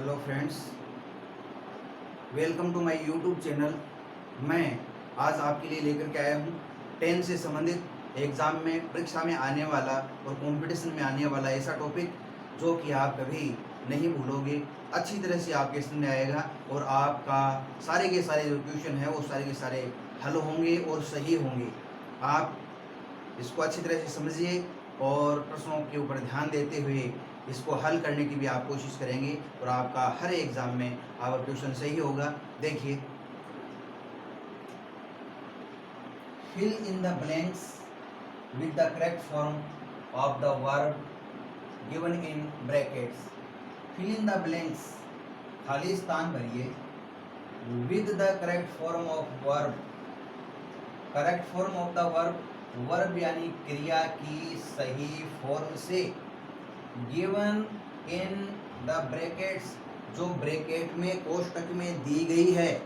Hello friends, welcome to my YouTube channel. मैं आज आपके लिए लेकर के आया हूँ 10 से संबंधित एग्ज़ाम में, परीक्षा में आने वाला और कंपटीशन में आने वाला ऐसा टॉपिक जो कि आप कभी नहीं भूलोगे। अच्छी तरह से आपके समझ आएगा और आपका सारे के सारे जो क्वेश्चन है वो सारे के सारे हल होंगे और सही होंगे। आप इसको अच्छी तरह से समझिए और प्रश्नों के ऊपर ध्यान देते हुए इसको हल करने की भी आप कोशिश करेंगे और आपका हर एग्ज़ाम में आपका क्वेश्चन सही होगा। देखिए, fill in the blanks with the correct form of the verb given in brackets. Fill in the blanks, खाली स्थान भरिए, with the correct form of verb, correct form of the verb, verb यानी क्रिया की सही फॉर्म से, given in the brackets, जो bracket में कोष्टक में दी गई है,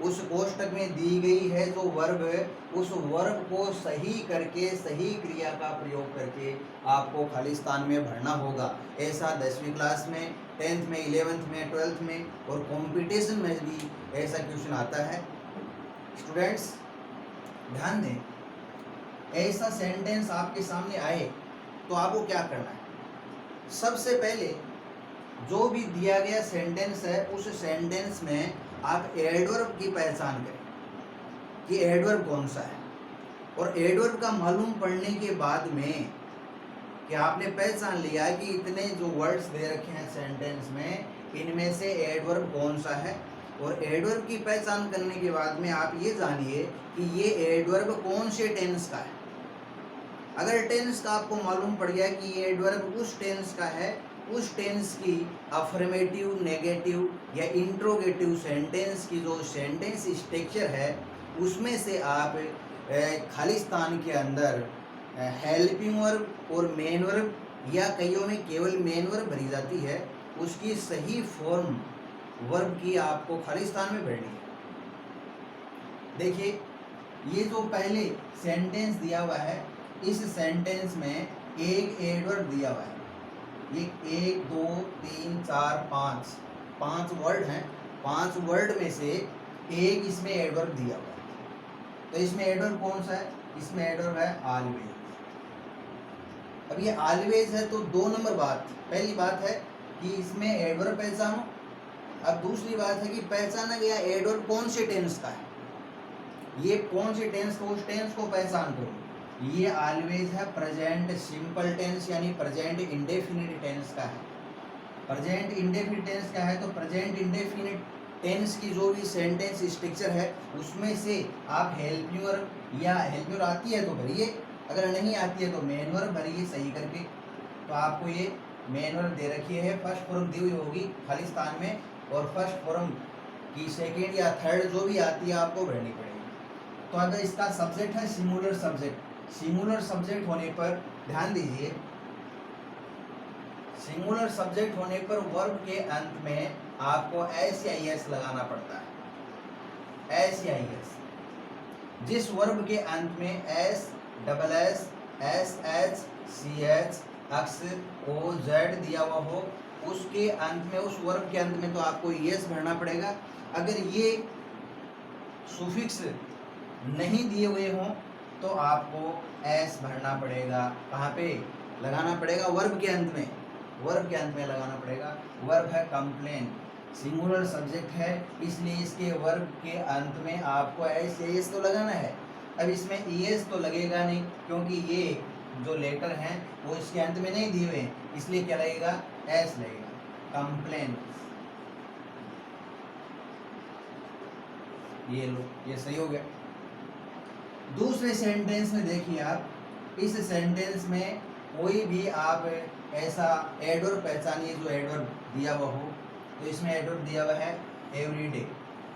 उस कोष्टक में दी गई है जो वर्ब है, उस वर्ब को सही करके सही क्रिया का प्रयोग करके आपको खाली स्थान में भरना होगा। ऐसा 10वीं क्लास में, 10th में, 11th में, 12th में और कंपटीशन में भी ऐसा क्वेश्चन आता है। स्टूडेंट्स ध्यान दें, ऐसा सेंटेंस आपके सामने आए तो आपको क्या करना है। सबसे पहले जो भी दिया गया सेंटेंस है उस सेंटेंस में आप एडवर्ब की पहचान करें कि एडवर्ब कौन सा है, और एडवर्ब का मालूम पड़ने के बाद में कि आपने पहचान लिया कि इतने जो वर्ड्स दे रखे हैं सेंटेंस में, इनमें से एडवर्ब कौन सा है, और एडवर्ब की पहचान करने के बाद में आप ये जानिए कि ये एडवर्ब कौन से टेंस का है। अगर टेंस का आपको मालूम पड़ गया कि ये एडवर्ब उस टेंस का है, उस टेंस की अफर्मेटिव, नेगेटिव या इंट्रोगेटिव सेंटेंस की जो सेंटेंस स्ट्रक्चर है उसमें से आप खाली स्थान के अंदर हेल्पिंग वर्ब और मेन वर्ब या कईयों में केवल मेन वर्ब भरी जाती है, उसकी सही फॉर्म वर्ब की आपको खाली स्थान में भरनी है। देखिए, ये जो पहले सेंटेंस दिया हुआ है, इस सेंटेंस में एक एडवर्ब दिया हुआ है। ये 1 2 3 4 5 वर्ड हैं। 5 वर्ड में से एक इसमें एडवर्ब दिया हुआ है। तो इसमें एडवर्ब कौन सा है? इसमें एडवर्ब है ऑलवेज। अब ये ऑलवेज है तो 2 नंबर बात, पहली बात है कि इसमें एडवर्ब पहचानो। अब दूसरी बात है कि पहचाना गया एडवर्ब कौन से टेंस का है, ये कौन से टेंस को, उस टेंस को पहचान करो। ये ऑलवेज है प्रेजेंट सिंपल टेंस यानी प्रेजेंट इंडेफिनिट टेंस का है। प्रेजेंट इंडेफिनिट टेंस का है तो प्रेजेंट इंडेफिनिट टेंस की जो भी सेंटेंस स्ट्रक्चर है उसमें से आप हेल्पिंग वर्ब या हेल्पिंग वर्ब आती है तो भरिए, अगर नहीं आती है तो मेन वर्ब भरिए सही करके। तो आपको ये मेन वर्ब दे रखी है, फर्स्ट फॉर्म दी हुई होगी खाली स्थान में, और फर्स्ट फॉर्म की सेकेंड या थर्ड जो भी आती है आपको भरनी पड़ेगी। तो अगर इसका सब्जेक्ट है सिंगुलर सब्जेक्ट, सिंगुलर सब्जेक्ट होने पर ध्यान दीजिए, सिंगुलर सब्जेक्ट होने पर वर्ब के अंत में आपको एस या एस लगाना पड़ता है। एस या एस, जिस वर्ब के अंत में S, double S, S H, C H, X, O, Z दिया हुआ हो, उसके अंत में, उस वर्ब के अंत में तो आपको एस भरना पड़ेगा। अगर ये सुफिक्स नहीं दिए हुए हों तो आपको एस भरना पड़ेगा। कहाँ पे लगाना पड़ेगा? वर्ब के अंत में, वर्ब के अंत में लगाना पड़ेगा। वर्ब है कंप्लेन, सिंगुलर सब्जेक्ट है, इसलिए इसके वर्ब के अंत में आपको एस या एस तो लगाना है। अब इसमें एस तो लगेगा नहीं क्योंकि ये जो लेटर हैं वो इसके अंत में नहीं दिए हुए हैं, इसलिए क्या लगेगा? एस लगेगा। कंप्लेन, ये लो, ये सही हो गया। दूसरे सेंटेंस में देखिए आप, इस सेंटेंस में कोई भी आप ऐसा एडवर्ब पहचानिए जो एडवर्ब दिया हुआ हो। तो इसमें एडवर्ब दिया हुआ है every day,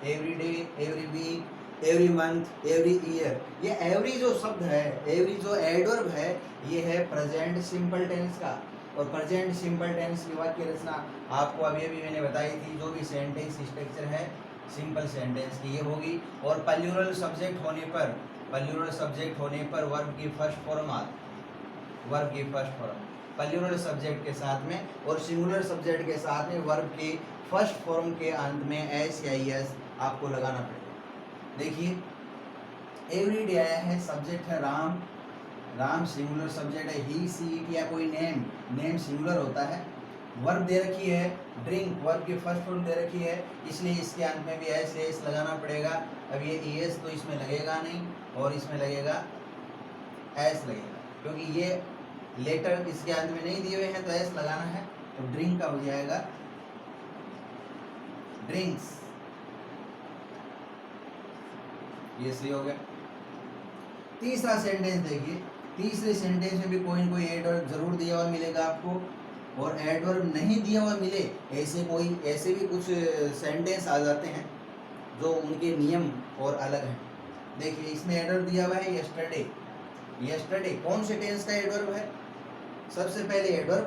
every week, every month, every year. ये एवरी जो शब्द है, एवरी जो एडवर्ब है, ये है प्रेजेंट सिंपल टेंस का। और प्रेजेंट सिंपल टेंस की वाक्य रचना आपको अभी अभी मैंने बताई थी, जो भी सेंटेंस स्ट्रक्चर है सिंपल सेंटेंस की ये होगी। और प्लूरल सब्जेक्ट होने पर, प्लूरल सब्जेक्ट होने पर वर्ब की फर्स्ट फॉर्म आती, वर्ब की फर्स्ट फॉर्म प्लूरल सब्जेक्ट के साथ में, और सिंगुलर सब्जेक्ट के साथ में वर्ब की फर्स्ट फॉर्म के अंत में एस या एस आपको लगाना पड़ेगा। देखिए एवरी डे आया है, सब्जेक्ट है राम, राम सिंगुलर सब्जेक्ट है, ही सी इट या कोई नेम, नेम सिंगुलर होता है। वर्ब दे रखी है ड्रिंक, वर्ब की फर्स्ट फॉर्म दे रखी है, इसलिए इसके अंत में भी एस एस लगाना पड़ेगा। अब ये एस तो इसमें लगेगा नहीं और इसमें लगेगा एस लगेगा, क्योंकि ये लेटर इसके अंत में नहीं दिए हुए हैं तो एस लगाना है। तो ड्रिंक का हो जाएगा ड्रिंक्स, ये सही हो गया। तीसरा सेंटेंस देखिए, तीसरे सेंटेंस में भी कोई न कोई एडवर्ब जरूर दिया हुआ मिलेगा आपको, और एडवर्ब नहीं दिया हुआ मिले ऐसे भी कुछ सेंटेंस आ जाते हैं जो उनके नियम और अलग हैं। देखिए इसमें एडवर्ब दिया हुआ है यस्टरडे, यस्टरडे कौन से टेंस का एडवर्ब है? सबसे पहले एडवर्ब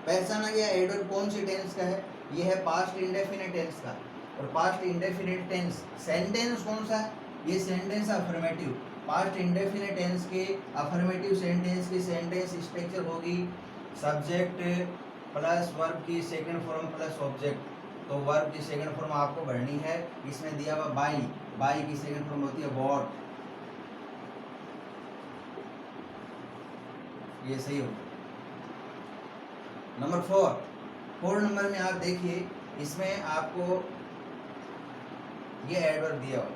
पहचाना गया। एडवर्ब कौन से टेंस का है? ये है पास्ट इंडेफिनिट टेंस का। और पास्ट इंडेफिनिट टेंस सेंटेंस कौन सा है? ये sentence affirmative. Past indefinite tense के अफर्मेटिव सेंटेंस की सेंटेंस स्ट्रक्चर होगी सब्जेक्ट प्लस वर्ब की सेकंड फॉर्म प्लस ऑब्जेक्ट। तो वर्ब की सेकंड फॉर्म आपको भरनी है, इसमें दिया हुआ बाई, बाई की सेकंड फॉर्म होती है वॉट, ये सही होगा। नंबर 4 नंबर में आप देखिए, इसमें आपको ये एडवर्ब दिया हुआ।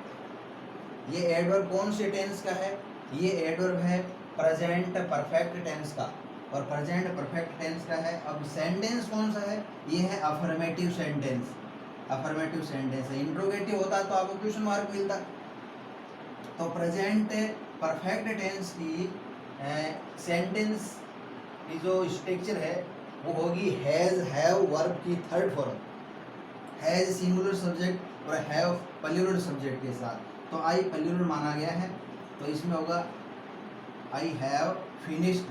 ये एडवर्ब कौन से टेंस का है? ये एडवर्ब है प्रेजेंट परफेक्ट टेंस का, और प्रेजेंट परफेक्ट टेंस का है। अब सेंटेंस कौन सा है? ये है अफर्मेटिव सेंटेंस, अफर्मेटिव सेंटेंस है। इंट्रोगेटिव होता तो आपको क्वेश्चन मार्क मिलता। तो प्रेजेंट परफेक्ट टेंस की सेंटेंस की जो स्ट्रक्चर है वो होगी हैज हैव वर्ब की third form, has singular subject और हैव प्लूरल सब्जेक्ट के साथ। तो आई प्लूरल माना गया है, तो इसमें होगा I have finished,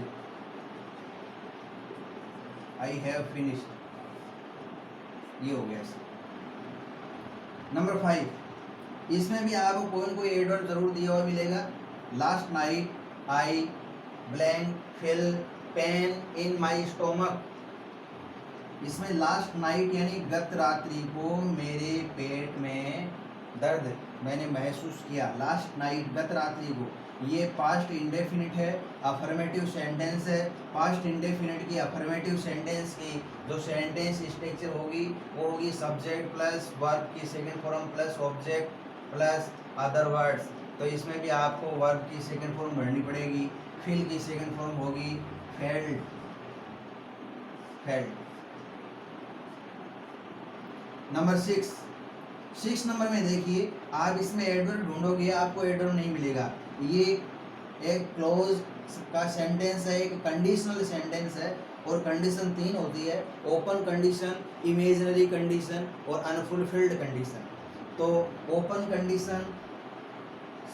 I have finished, ये हो गया। नंबर 5, इसमें भी आपको कोई न कोई एडवर्ब जरूर दिया हुआ मिलेगा। Last night I blank feel pain in my stomach. इसमें लास्ट नाइट यानी गत रात्रि को मेरे पेट में दर्द मैंने महसूस किया। लास्ट नाइट गत रात्रि को, ये पास्ट इंडेफिनिट है, अफर्मेटिव सेंटेंस है। पास्ट इंडेफिनिट की अफर्मेटिव सेंटेंस की जो सेंटेंस स्ट्रक्चर होगी वो होगी सब्जेक्ट प्लस वर्ब की second form plus object plus other words. तो इसमें भी आपको वर्ब की सेकंड फॉर्म भरनी पड़ेगी। फिल की सेकंड फॉर्म होगी फेल्ड, फेल्ड। नंबर 6 नंबर में देखिए, आप इसमें एडवर्ब ढूंढोगे आपको एडवर्ब नहीं मिलेगा। ये एक क्लोज का सेंटेंस है, एक कंडीशनल सेंटेंस है, और कंडीशन 3 होती है, ओपन कंडीशन, इमेजिनरी कंडीशन और अनफुलफिल्ड कंडीशन। तो ओपन कंडीशन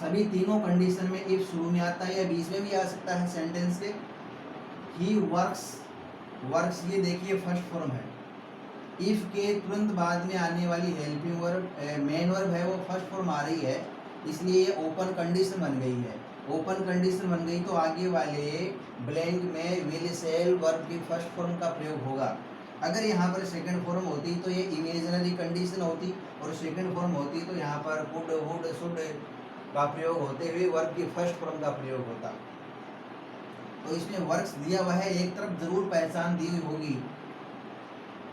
सभी तीनों कंडीशन में इफ शुरू में आता है या बीच में भी आ सकता है सेंटेंस के। ही वर्क्स, वर्क्स ये देखिए फर्स्ट फॉर्म है। इफ के तुरंत बाद में आने वाली हेल्पिंग वर्ब मेन वर्ब है वो फर्स्ट फॉर्म आ रही है, इसलिए ये ओपन कंडीशन बन गई है। ओपन कंडीशन बन गई तो आगे वाले ब्लैंक में विल शैल वर्ब की फर्स्ट फॉर्म का प्रयोग होगा। अगर यहाँ पर सेकंड फॉर्म होती तो ये इमेजिनरी कंडीशन होती, और सेकंड फॉर्म होती तो यहाँ पर कुड वुड शुड का प्रयोग होते हुए वर्ब की फर्स्ट फॉर्म का प्रयोग होता। तो इसमें वर्क्स दिया हुआ है, एक तरफ जरूर पहचान दी हुई होगी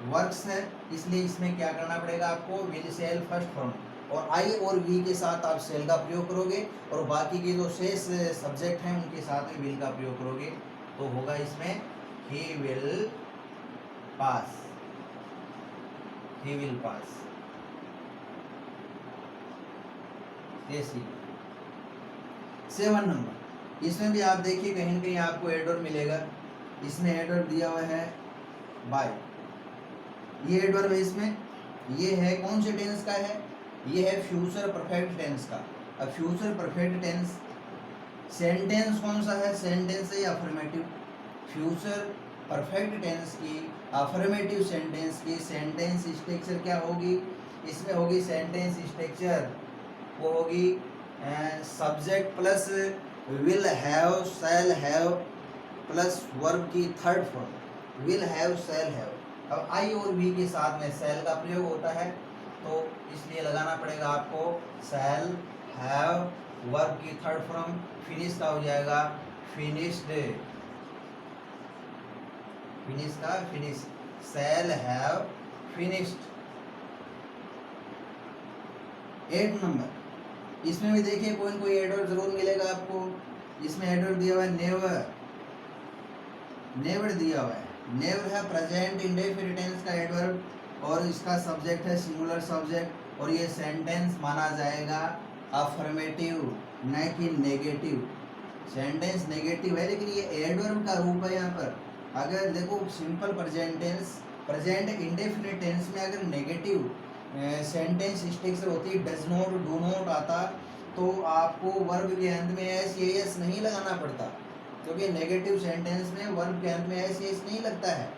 वर्क्स है, इसलिए इसमें क्या करना पड़ेगा आपको? विल सेल फर्स्ट फॉर्म, और आई और वी के साथ आप सेल का प्रयोग करोगे, और बाकी के जो शेष सब्जेक्ट हैं उनके साथ में विल का प्रयोग करोगे। तो होगा इसमें he will pass, he will pass. ये 7 नंबर, इसमें भी आप देखिए कहीं न कहीं आपको एडवर्ब मिलेगा। इसमें एडवर्ब दिया हुआ है बाय, ये एडवर्ब है इसमें। ये है कौन से टेंस का है? ये है फ्यूचर परफेक्ट टेंस का। अब फ्यूचर परफेक्ट टेंस सेंटेंस कौन सा है? सेंटेंस है अफर्मेटिव। फ्यूचर परफेक्ट टेंस की अफर्मेटिव सेंटेंस की सेंटेंस स्ट्रक्चर क्या होगी? इसमें होगी सेंटेंस स्ट्रक्चर वो होगी subject plus will have shall have plus verb की third form, will have shall have. अब आई और वी के साथ में सेल का प्रयोग होता है, तो इसलिए लगाना पड़ेगा आपको सेल हैव, वर्ब की थर्ड फॉर्म फिनिश का हो जाएगा फिनिश्ड, फिनिश का finish, shall have finished. 8 number, इसमें भी देखिए कोई न कोई एडवर्ब जरूर मिलेगा आपको। इसमें एडवर्ब दिया हुआ है नेवर, नेवर दिया हुआ है। नेवर है प्रेजेंट इंडेफिनिट टेंस का एडवर्ब और इसका सब्जेक्ट है सिंगुलर सब्जेक्ट, और ये सेंटेंस माना जाएगा अफर्मेटिव, न कि नेगेटिव। सेंटेंस नेगेटिव है लेकिन ये एडवर्ब का रूप है यहाँ पर। अगर देखो simple present tense, present indefinite tense में अगर नेगेटिव सेंटेंस स्ट्रक्चर होती है, डज नॉट, डू नॉट आता, तो आपको वर्ब के अंत में एस या एस नहीं लगाना पड़ता, क्योंकि नेगेटिव सेंटेंस में वर्ब के अंत में एस या एस नहीं लगता है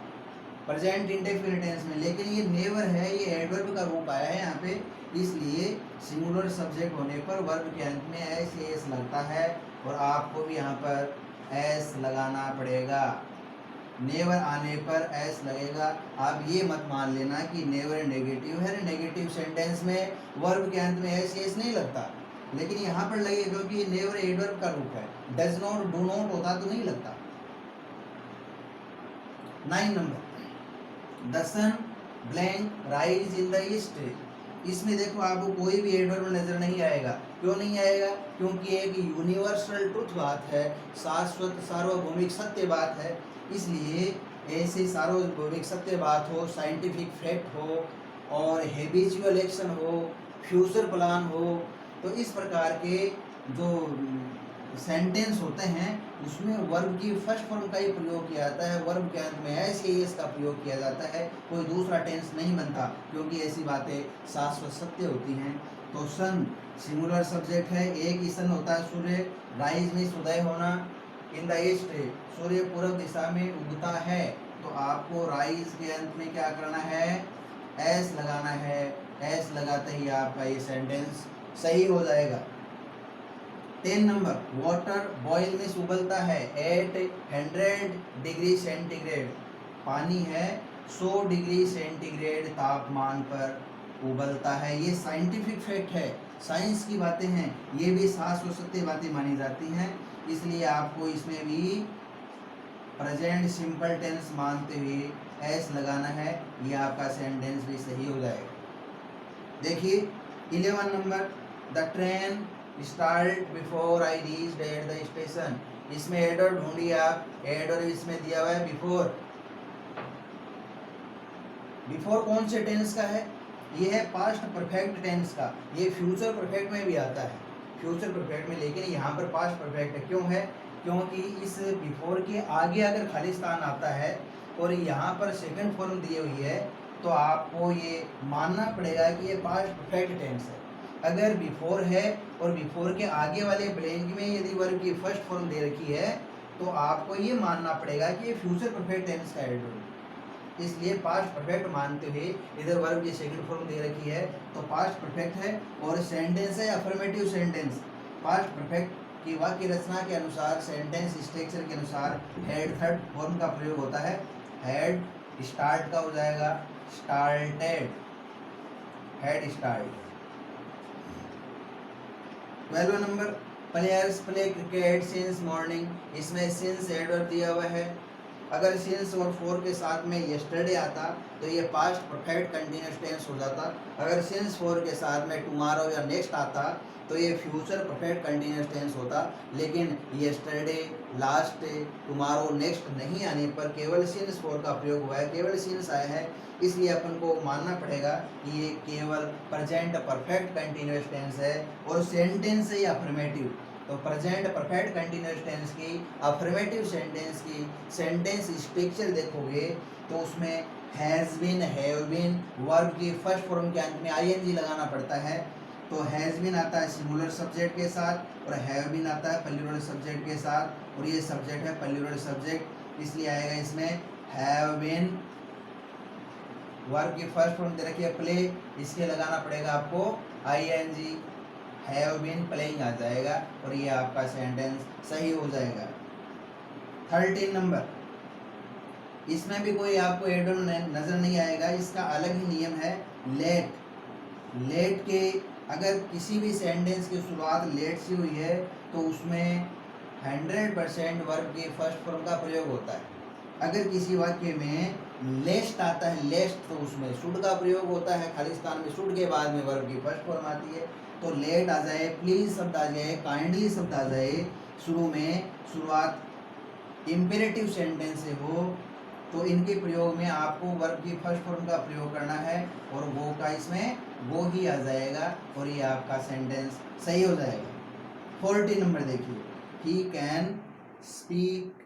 प्रेजेंट इंडेफिनिट टेंस में। लेकिन ये नेवर है, ये एडवर्ब का रूप आया है यहाँ पे, इसलिए सिंगुलर सब्जेक्ट होने पर वर्ब के अंत में एस या एस लगता है, और आपको भी यहाँ पर एस लगाना पड़ेगा। नेवर आने पर एस लगेगा। आप ये मत मान लेना कि नेवर नेगेटिव है, नेगेटिव सेंटेंस में वर्ब के अंत में एस एस नहीं लगता, लेकिन यहाँ पर लगेगा क्योंकि नेवर एडवर्ब का रूप है। डज नॉट, डू नॉट होता तो नहीं लगता। 9 number, the sun blank rise in the east. इसमें देखो आपको कोई भी एडवर्ब नजर नहीं आएगा। क्यों नहीं आएगा? क्योंकि एक यूनिवर्सल ट्रुथ बात है, शाश्वत सार्वभौमिक सत्य बात है, इसलिए ऐसे सार्वभौमिक सत्य बात हो, साइंटिफिक फैक्ट हो और हैबिचुअल एक्शन हो, फ्यूचर प्लान हो, तो इस प्रकार के जो सेंटेंस होते हैं उसमें वर्ब की फर्स्ट फॉर्म का ही प्रयोग किया जाता है, वर्ब के अंत में एस या एस का प्रयोग किया जाता है, कोई दूसरा टेंस नहीं बनता, क्योंकि ऐसी बातें शाश्वत सत्य होती हैं। तो सन सिंगुलर सब्जेक्ट है, एक ही सन होता है सूर्य, राइज में उदय होना, इन द ईस्ट सूर्य पूर्व दिशा में उगता है, तो आपको राइज के अंत में क्या करना है? एस लगाना है। एस लगाते ही आपका ये सेंटेंस सही हो जाएगा। 10 नंबर, वाटर बॉयल में उबलता है एट 100 डिग्री सेंटीग्रेड। पानी है 100 डिग्री सेंटीग्रेड तापमान पर उबलता है। ये साइंटिफिक फैक्ट है, साइंस की बातें हैं, ये भी शाश्वत सत्य बातें मानी जाती हैं, इसलिए आपको इसमें भी प्रेजेंट सिंपल टेंस मानते हुए एस लगाना है, ये आपका सेंटेंस भी सही हो जाएगा। देखिए 11 number, the train start before I reached at the station. इसमें एडवर्ब ढूंढिए आप, एडवर्ब इसमें दिया हुआ है बिफोर। बिफोर कौन से टेंस का है? ये है पास्ट परफेक्ट टेंस का, ये फ्यूचर परफेक्ट में भी आता है, फ्यूचर परफेक्ट में, लेकिन यहाँ पर पास्ट परफेक्ट है। क्यों है? क्योंकि इस बिफोर के आगे अगर खाली स्थान आता है और यहाँ पर सेकंड फॉर्म दी हुई है, तो आपको ये मानना पड़ेगा कि ये पास्ट परफेक्ट टेंस है। अगर बिफोर है और बिफोर के आगे वाले ब्लैंक में यदि वर्ब की फर्स्ट फॉर्म दे रखी है, तो आपको ये मानना पड़ेगा कि ये फ्यूचर परफेक्ट टेंस का एडवर्ब, इसलिए पास्ट परफेक्ट मानते हुए इधर वर्ब की सेकंड फॉर्म दे रखी है, तो पास्ट परफेक्ट है और सेंटेंस है अफर्मेटिव सेंटेंस। पास्ट परफेक्ट की वाक्य रचना के अनुसार, सेंटेंस स्ट्रक्चर के अनुसार हेड थर्ड फॉर्म का प्रयोग होता है। हेड स्टार्ट का हो जाएगा started, head start. 12 number, players play cricket since morning. इसमें सिंस एडवर्ब दिया हुआ है। अगर सिंस और फोर के साथ में यस्टरडे आता तो ये पास्ट परफेक्ट कंटिन्यूअस टेंस हो जाता। अगर सिंस फोर के साथ में टुमारो या नेक्स्ट आता तो ये फ्यूचर परफेक्ट कंटिन्यूअस टेंस होता, लेकिन यस्टरडे, लास्ट, टुमारो, नेक्स्ट नहीं आने पर केवल सिंस फोर का प्रयोग हुआ है, केवल सिंस आया है, इसलिए अपन को मानना पड़ेगा कि ये केवल प्रेजेंट परफेक्ट कंटिन्यूअस टेंस है और सेंटेंस है अफर्मेटिव। तो प्रेजेंट परफेक्ट कंटिन्यूअस टेंस की, अफर्मेटिव सेंटेंस की सेंटेंस स्ट्रक्चर देखोगे तो उसमें has been, have been, verb की फर्स्ट फॉर्म के अंत में आईएनजी लगाना पड़ता है। तो हैज़ बीन आता है सिंगुलर सब्जेक्ट के साथ और हैव बीन आता है प्लूरल सब्जेक्ट के साथ, और ये सब्जेक्ट है प्लूरल सब्जेक्ट, इसलिए आएगा इसमें हैव बीन। वर्ब की फर्स्ट फॉर्म दे रखी है प्ले, इसके लगाना पड़ेगा आपको आईएनजी, हैव बीन प्लेइंग आ जाएगा और ये आपका सेंटेंस सही हो जाएगा। 13 नंबर, इसमें भी कोई आपको एड ऑन नजर नहीं आएगा, इसका अलग ही नियम है। लेट, लेट के अगर किसी भी सेंटेंस की शुरुआत लेट से हुई है तो उसमें 100% वर्ब के फर्स्ट फॉर्म का प्रयोग होता है। अगर किसी वाक्य में लेस्ट आता है, लेस्ट, तो उसमें शुड का प्रयोग होता है, खाली स्थान में शुड के बाद में वर्ब की फर्स्ट फॉर्म आती है। तो लेट आ जाए, प्लीज शब्द आ जाए, काइंडली शब्द आ जाए, शुरू में शुरुआत इम्पेरेटिव सेंटेंस से हो, तो इनके प्रयोग में आपको वर्ब की फर्स्ट फॉर्म का प्रयोग करना है और वो का इसमें वो ही आ जाएगा और ये आपका सेंटेंस सही हो जाएगा। 40 नंबर देखिए, ही कैन स्पीक